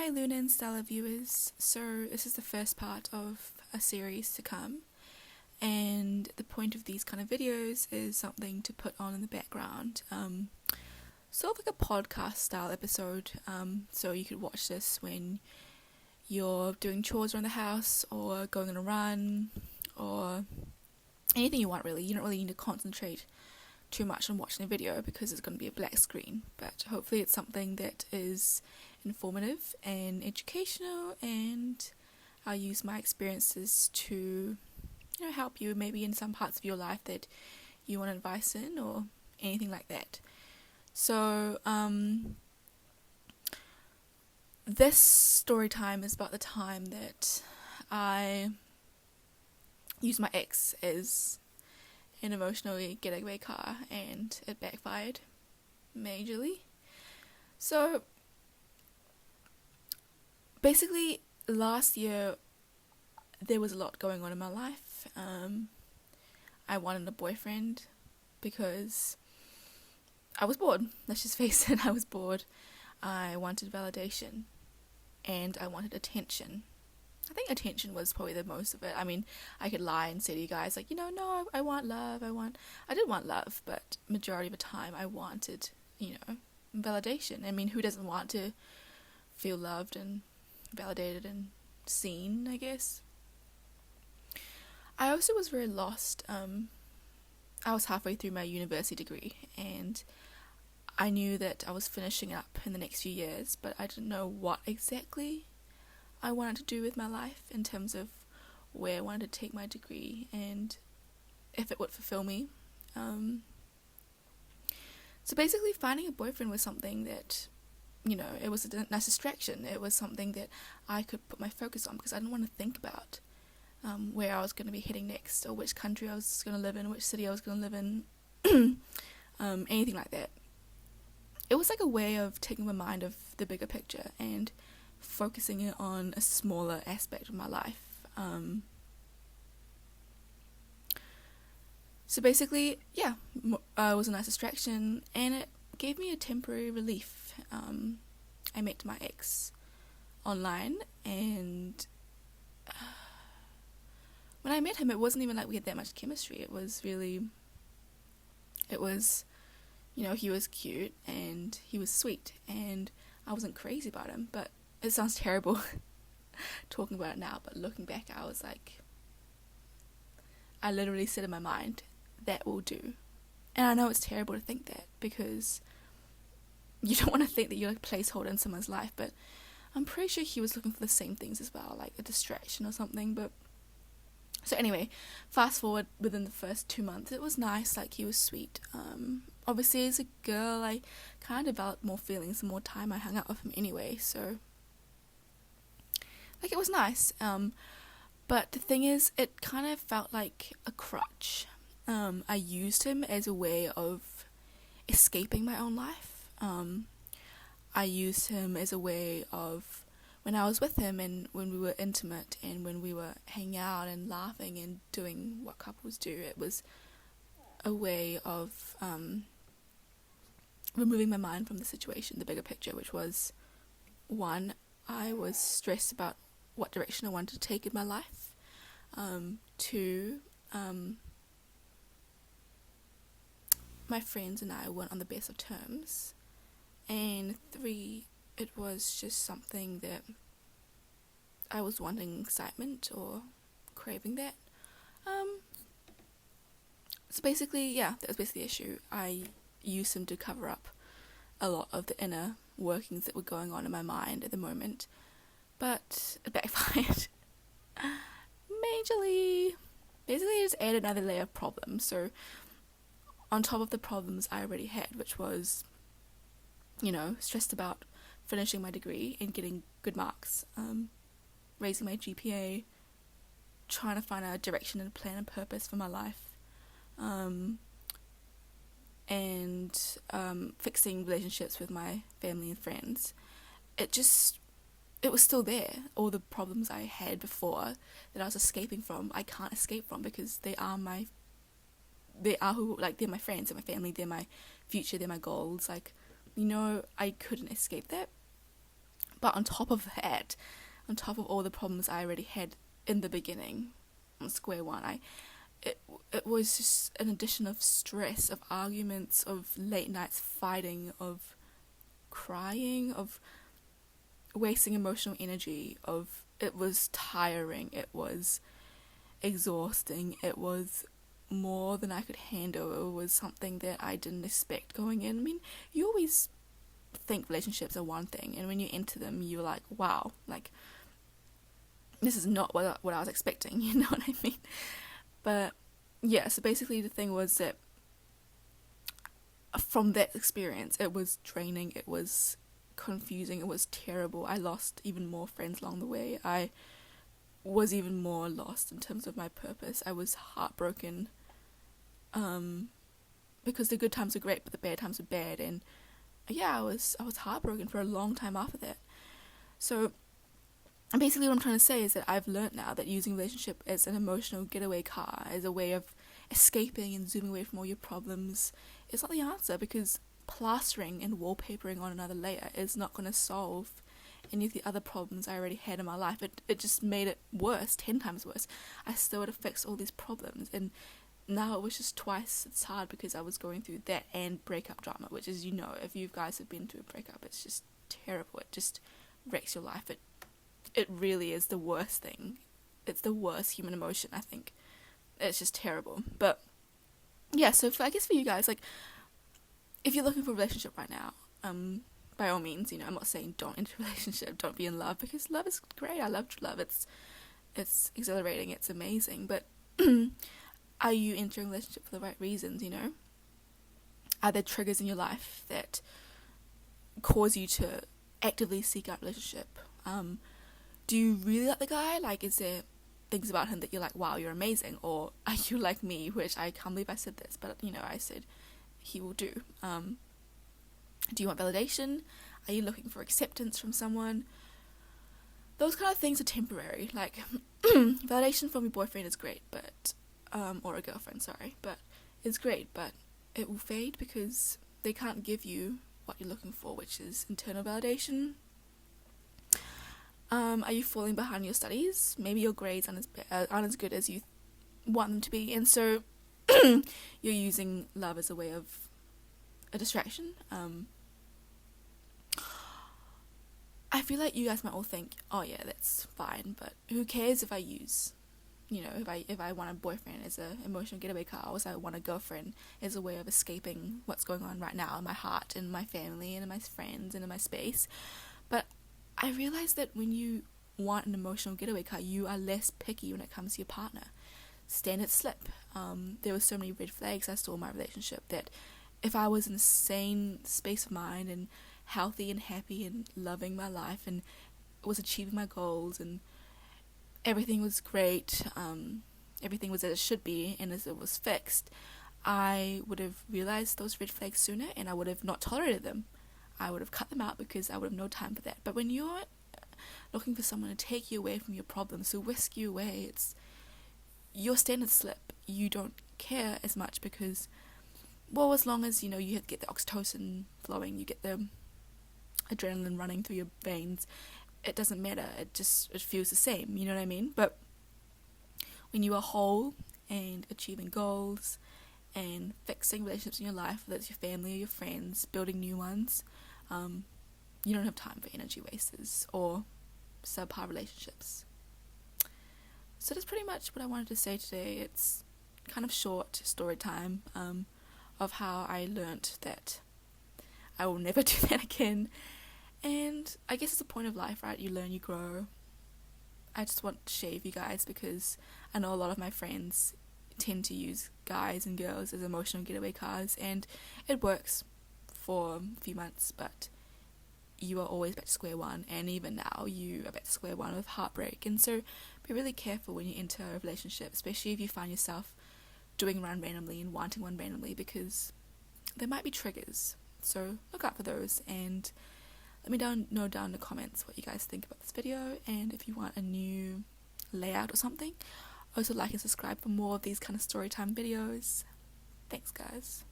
Hi Luna and Stella viewers. So this is the first part of a series to come, and the point of these kind of videos is something to put on in the background, sort of like a podcast style episode, so you could watch this when you're doing chores around the house or going on a run or anything you want really. You don't really need to concentrate too much on watching a video because it's going to be a black screen, but hopefully it's something that is informative and educational, and I'll use my experiences to help you maybe in some parts of your life that you want advice in or anything like that. So this story time is about the time that I used my ex as an emotionally getaway car and it backfired majorly. So basically last year there was a lot going on in my life. I wanted a boyfriend because I was bored. Let's just face it, I was bored. I wanted validation and I wanted attention. I think attention was probably the most of it. I mean, I could lie and say to you guys, like, no, I want love, I did want love, but majority of the time I wanted, validation. I mean, who doesn't want to feel loved and validated and seen, I guess? I also was very lost. I was halfway through my university degree, and I knew that I was finishing up in the next few years, but I didn't know what exactly I wanted to do with my life in terms of where I wanted to take my degree and if it would fulfill me. So basically finding a boyfriend was something that, it was a nice distraction. It was something that I could put my focus on because I didn't want to think about where I was going to be heading next or which country I was going to live in, which city I was going to live in, anything like that. It was like a way of taking my mind off the bigger picture and focusing it on a smaller aspect of my life. So basically, it was a nice distraction and it gave me a temporary relief. I met my ex online, and when I met him it wasn't even like we had that much chemistry. It was, he was cute and he was sweet and I wasn't crazy about him, but it sounds terrible talking about it now, but looking back I was like, I literally said in my mind, that will do. And I know it's terrible to think that because you don't want to think that you're like a placeholder in someone's life, but I'm pretty sure he was looking for the same things as well, like a distraction or something. But so anyway, fast forward within the first 2 months, it was nice, like he was sweet. Obviously as a girl I kind of developed more feelings the more time I hung out with him anyway, so like it was nice. But the thing is, it kind of felt like a crutch. I used him as a way of escaping my own life. I used him as a way of, when I was with him and when we were intimate and when we were hanging out and laughing and doing what couples do, it was a way of removing my mind from the situation, the bigger picture, which was, one, I was stressed about what direction I wanted to take in my life. Two, my friends and I weren't on the best of terms. And three, it was just something that I was wanting excitement or craving that. So basically, that was basically the issue. I used him to cover up a lot of the inner workings that were going on in my mind at the moment, but it backfired majorly. Basically, it just added another layer of problems. So on top of the problems I already had, which was, stressed about finishing my degree and getting good marks, raising my GPA, trying to find a direction and a plan and purpose for my life, and fixing relationships with my family and friends. It was still there. All the problems I had before that I was escaping from, I can't escape from because they're my friends, they're my family, they're my future, they're my goals. I couldn't escape that. But on top of that, on top of all the problems I already had in the beginning, on square one, it was just an addition of stress, of arguments, of late nights fighting, of crying, of wasting emotional energy, of it was tiring, it was exhausting, it was more than I could handle. It was something that I didn't expect going in. I mean, you always think relationships are one thing, and when you enter them, you're like, wow, like, this is not what I was expecting, you know what I mean? But yeah, so basically the thing was that from that experience, it was draining, it was confusing, it was terrible. I lost even more friends along the way. I was even more lost in terms of my purpose. I was heartbroken, because the good times were great, but the bad times were bad, and yeah, I was heartbroken for a long time after that. So basically what I'm trying to say is that I've learned now that using relationship as an emotional getaway car, as a way of escaping and zooming away from all your problems, is not the answer, because plastering and wallpapering on another layer is not going to solve any of the other problems I already had in my life. It just made it worse, 10 times worse. I still had to fix all these problems, and now it was just twice as hard because I was going through that and breakup drama, which is, you know, if you guys have been through a breakup, it's just terrible. It just wrecks your life. It really is the worst thing. It's the worst human emotion, I think. It's just terrible. But yeah, so I guess for you guys, like, if you're looking for a relationship right now, by all means, you know, I'm not saying don't enter a relationship, don't be in love, because love is great. I love love. It's exhilarating, it's amazing. But are you entering a relationship for the right reasons, you know? Are there triggers in your life that cause you to actively seek out a relationship? Do you really like the guy? Like, is there things about him that you're like, wow, you're amazing? Or are you like me, which I can't believe I said this, but, you know, I said he will do. Do you want validation? Are you looking for acceptance from someone? Those kind of things are temporary. Like, validation from your boyfriend is great, but, or a girlfriend, sorry, but it's great, but it will fade because they can't give you what you're looking for, which is internal validation. Are you falling behind your studies? Maybe your grades aren't as good as you want them to be, and so you're using love as a way of a distraction. I feel like you guys might all think, oh yeah, that's fine, but who cares if I use, you know, if I want a boyfriend as an emotional getaway car, or if I want a girlfriend as a way of escaping what's going on right now in my heart and my family and in my friends and in my space. But I realized that when you want an emotional getaway car, you are less picky when it comes to your partner. Standard slip. There were so many red flags I saw in my relationship that if I was in a sane space of mind and healthy and happy and loving my life and was achieving my goals and everything was great, everything was as it should be and as it was fixed, I would have realized those red flags sooner and I would have not tolerated them. I would have cut them out because I would have no time for that. But when you're looking for someone to take you away from your problems, to whisk you away, it's your standard slip. You don't care as much because, well, as long as, you know, you get the oxytocin flowing, you get the adrenaline running through your veins, it doesn't matter. It feels the same, you know what I mean? But when you are whole and achieving goals and fixing relationships in your life, whether it's your family or your friends, building new ones, you don't have time for energy wasters or subpar relationships. So that's pretty much what I wanted to say today. It's kind of short story time of how I learnt that I will never do that again. And I guess it's the point of life, right? You learn, you grow. I just want to share with you guys because I know a lot of my friends tend to use guys and girls as emotional getaway cars, and it works for a few months, but you are always back to square one, and even now you are back to square one with heartbreak. And so be really careful when you enter a relationship, especially if you find yourself doing one randomly and wanting one randomly, because there might be triggers. So look out for those, and let me know down in the comments what you guys think about this video, and if you want a new layout or something. Also like and subscribe for more of these kind of storytime videos. Thanks guys.